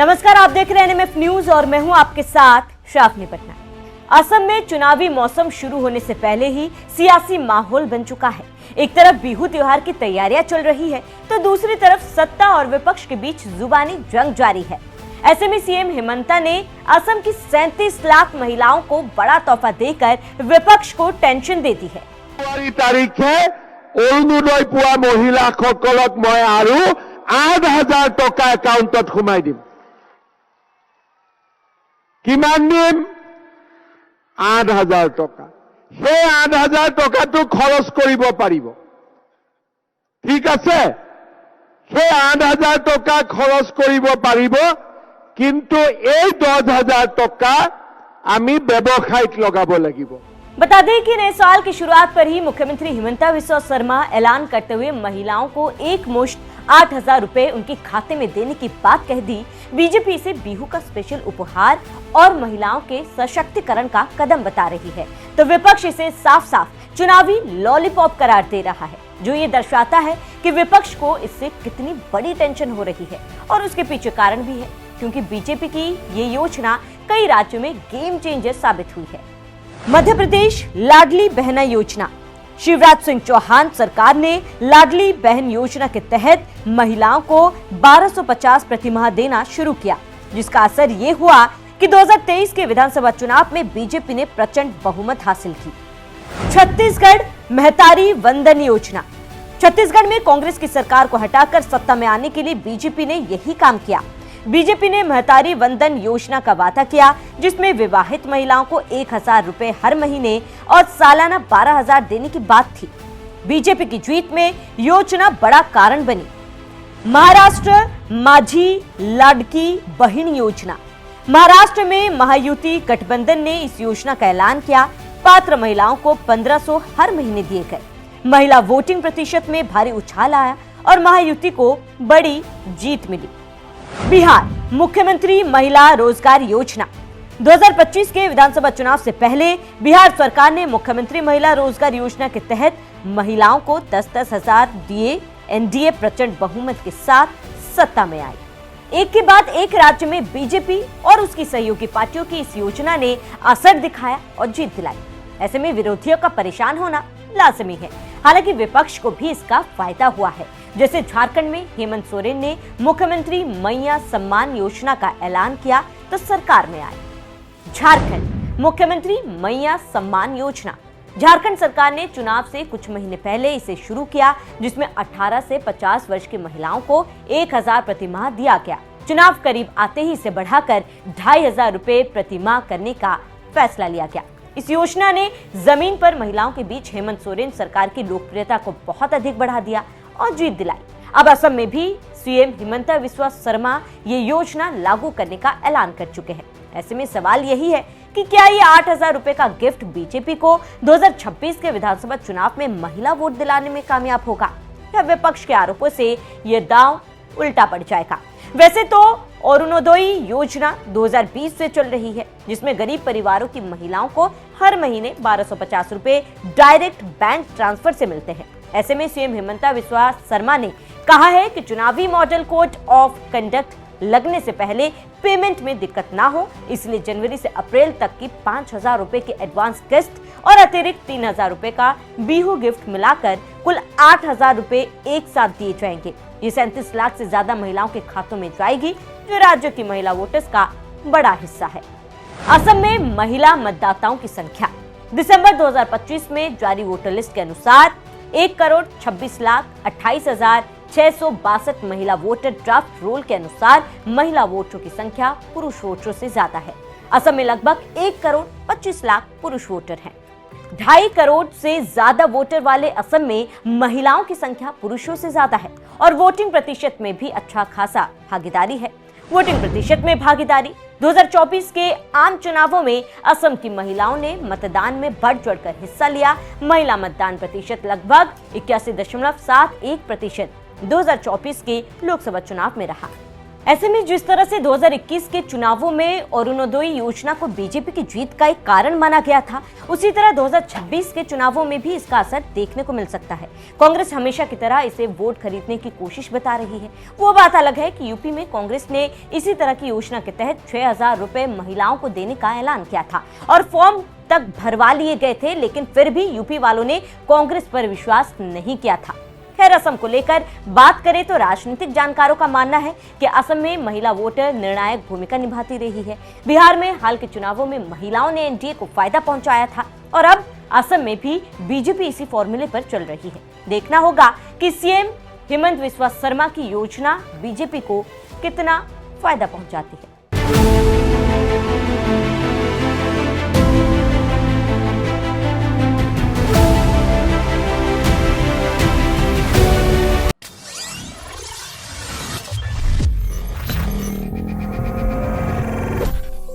नमस्कार, आप देख रहे हैं एनएमएफ न्यूज और मैं हूं आपके साथ श्रावनी पटना। असम में चुनावी मौसम शुरू होने से पहले ही सियासी माहौल बन चुका है। एक तरफ बिहू त्योहार की तैयारियां चल रही है तो दूसरी तरफ सत्ता और विपक्ष के बीच जुबानी जंग जारी है। ऐसे में सीएम हिमंता ने असम की 37 लाख महिलाओं को बड़ा तोहफा देकर विपक्ष को टेंशन दे दी है। तारीखे अरुणोदय पुआ महिलाসকলক মই আৰু 8,000 টকা একাউণ্টত সোমাই দিম। কিমান দিম? 8,000 টকা। সেই 8,000 টকাটো খৰচ কৰিব পাৰিব। ঠিক আছে? সেই 8,000 টকা খৰচ কৰিব পাৰিব, কিন্তু এই 10,000 টকা আমি ব্যৱসায়ত লগাব লাগিব। बता दें कि नए साल की शुरुआत पर ही मुख्यमंत्री हिमंता बिस्वा शर्मा ऐलान करते हुए महिलाओं को एक मुश्त 8,000 रुपए उनके खाते में देने की बात कह दी। बीजेपी इसे बिहू का स्पेशल उपहार और महिलाओं के सशक्तिकरण का कदम बता रही है, तो विपक्ष इसे साफ साफ चुनावी लॉलीपॉप करार दे रहा है, जो ये दर्शाता है कि विपक्ष को इससे कितनी बड़ी टेंशन हो रही है। और उसके पीछे कारण भी है, क्योंकि बीजेपी की ये योजना कई राज्यों में गेम चेंजर साबित हुई है। मध्य प्रदेश लाडली बहना योजना। शिवराज सिंह चौहान सरकार ने लाडली बहन योजना के तहत महिलाओं को 1250 प्रतिमाह देना शुरू किया, जिसका असर ये हुआ कि 2023 के विधानसभा चुनाव में बीजेपी ने प्रचंड बहुमत हासिल की। छत्तीसगढ़ महतारी वंदन योजना। छत्तीसगढ़ में कांग्रेस की सरकार को हटाकर सत्ता में आने के लिए बीजेपी ने यही काम किया। बीजेपी ने महतारी वंदन योजना का वादा किया, जिसमें विवाहित महिलाओं को 1,000 रुपए हर महीने और सालाना 12,000 देने की बात थी। बीजेपी की जीत में योजना बड़ा कारण बनी। महाराष्ट्र माझी लाडकी बहन योजना। महाराष्ट्र में महायुति गठबंधन ने इस योजना का ऐलान किया। पात्र महिलाओं को 1,500 हर महीने दिए गए। महिला वोटिंग प्रतिशत में भारी उछाल आया और महायुति को बड़ी जीत मिली। बिहार मुख्यमंत्री महिला रोजगार योजना। 2025 के विधानसभा चुनाव से पहले बिहार सरकार ने मुख्यमंत्री महिला रोजगार योजना के तहत महिलाओं को 10-10 हजार दिए। एनडीए प्रचंड बहुमत के साथ सत्ता में आई। एक के बाद एक राज्य में बीजेपी और उसकी सहयोगी पार्टियों की इस योजना ने असर दिखाया और जीत दिलाई। ऐसे में विरोधियों का परेशान होना लाजमी है। हालांकि विपक्ष को भी इसका फायदा हुआ है। जैसे झारखंड में हेमंत सोरेन ने मुख्यमंत्री मैया सम्मान योजना का ऐलान किया तो सरकार में आए। झारखंड मुख्यमंत्री मैया सम्मान योजना। झारखंड सरकार ने चुनाव से कुछ महीने पहले इसे शुरू किया, जिसमें 18 से 50 वर्ष की महिलाओं को 1,000 प्रतिमाह दिया गया। चुनाव करीब आते ही इसे बढ़ाकर 2,500 रुपए प्रतिमाह करने का फैसला लिया गया। इस योजना ने जमीन पर महिलाओं के बीच हेमंत सोरेन सरकार की लोकप्रियता को बहुत अधिक बढ़ा दिया और जीत दिलाई। अब असम में भी सीएम हिमंता बिस्वा शर्मा ये योजना लागू करने का ऐलान कर चुके हैं। ऐसे में सवाल यही है कि क्या ये 8,000 रुपए का गिफ्ट बीजेपी को 2026 के विधानसभा चुनाव में महिला वोट दिलाने में कामयाब होगा, या विपक्ष के आरोपों से ये दांव उल्टा पड़ जाएगा। वैसे तो अरुणोदय योजना 2020 से चल रही है, जिसमें गरीब परिवारों की महिलाओं को हर महीने 1,250 रुपए डायरेक्ट बैंक ट्रांसफर से मिलते हैं। ऐसे में सीएम हिमंता बिस्वा शर्मा ने कहा है कि चुनावी मॉडल कोड ऑफ कंडक्ट लगने से पहले पेमेंट में दिक्कत ना हो, इसलिए जनवरी से अप्रैल तक की 5,000 रुपए की एडवांस किस्त और अतिरिक्त 3,000 रुपए का बिहू गिफ्ट मिलाकर कुल 8,000 रुपए एक साथ दिए जाएंगे। ये 37 लाख से ज्यादा महिलाओं के खातों में जाएगी, जो राज्य की महिला वोटर्स का बड़ा हिस्सा है। असम में महिला मतदाताओं की संख्या। दिसंबर 2025 में जारी वोटर लिस्ट के अनुसार 1,26,28,662 महिला वोटर ड्राफ्ट रोल के अनुसार महिला वोटरों की संख्या पुरुष वोटरों से ज्यादा है। असम में लगभग 1,25,00,000 पुरुष वोटर हैं। 2.5 करोड़ से ज्यादा वोटर वाले असम में महिलाओं की संख्या पुरुषों से ज्यादा है और वोटिंग प्रतिशत में भी अच्छा खासा भागीदारी है। वोटिंग प्रतिशत में भागीदारी। 2024 के आम चुनावों में असम की महिलाओं ने मतदान में बढ़ चढ़कर हिस्सा लिया। महिला मतदान प्रतिशत लगभग 81.71% 2024 के लोकसभा चुनाव में रहा। ऐसे में जिस तरह से 2021 के चुनावों में अरुणोदय योजना को बीजेपी की जीत का एक कारण माना गया था, उसी तरह 2026 के चुनावों में भी इसका असर देखने को मिल सकता है। कांग्रेस हमेशा की तरह इसे वोट खरीदने की कोशिश बता रही है। वो बात अलग है कि यूपी में कांग्रेस ने इसी तरह की योजना के तहत 6,000 रुपए महिलाओं को देने का ऐलान किया था और फॉर्म तक भरवा लिए गए थे, लेकिन फिर भी यूपी वालों ने कांग्रेस पर विश्वास नहीं किया था। खैर, असम को लेकर बात करें तो राजनीतिक जानकारों का मानना है कि असम में महिला वोटर निर्णायक भूमिका निभाती रही है। बिहार में हाल के चुनावों में महिलाओं ने एनडीए को फायदा पहुंचाया था और अब असम में भी बीजेपी इसी फॉर्मूले पर चल रही है। देखना होगा कि सीएम हेमंत बिस्वा शर्मा की योजना बीजेपी को कितना फायदा पहुंचाती है।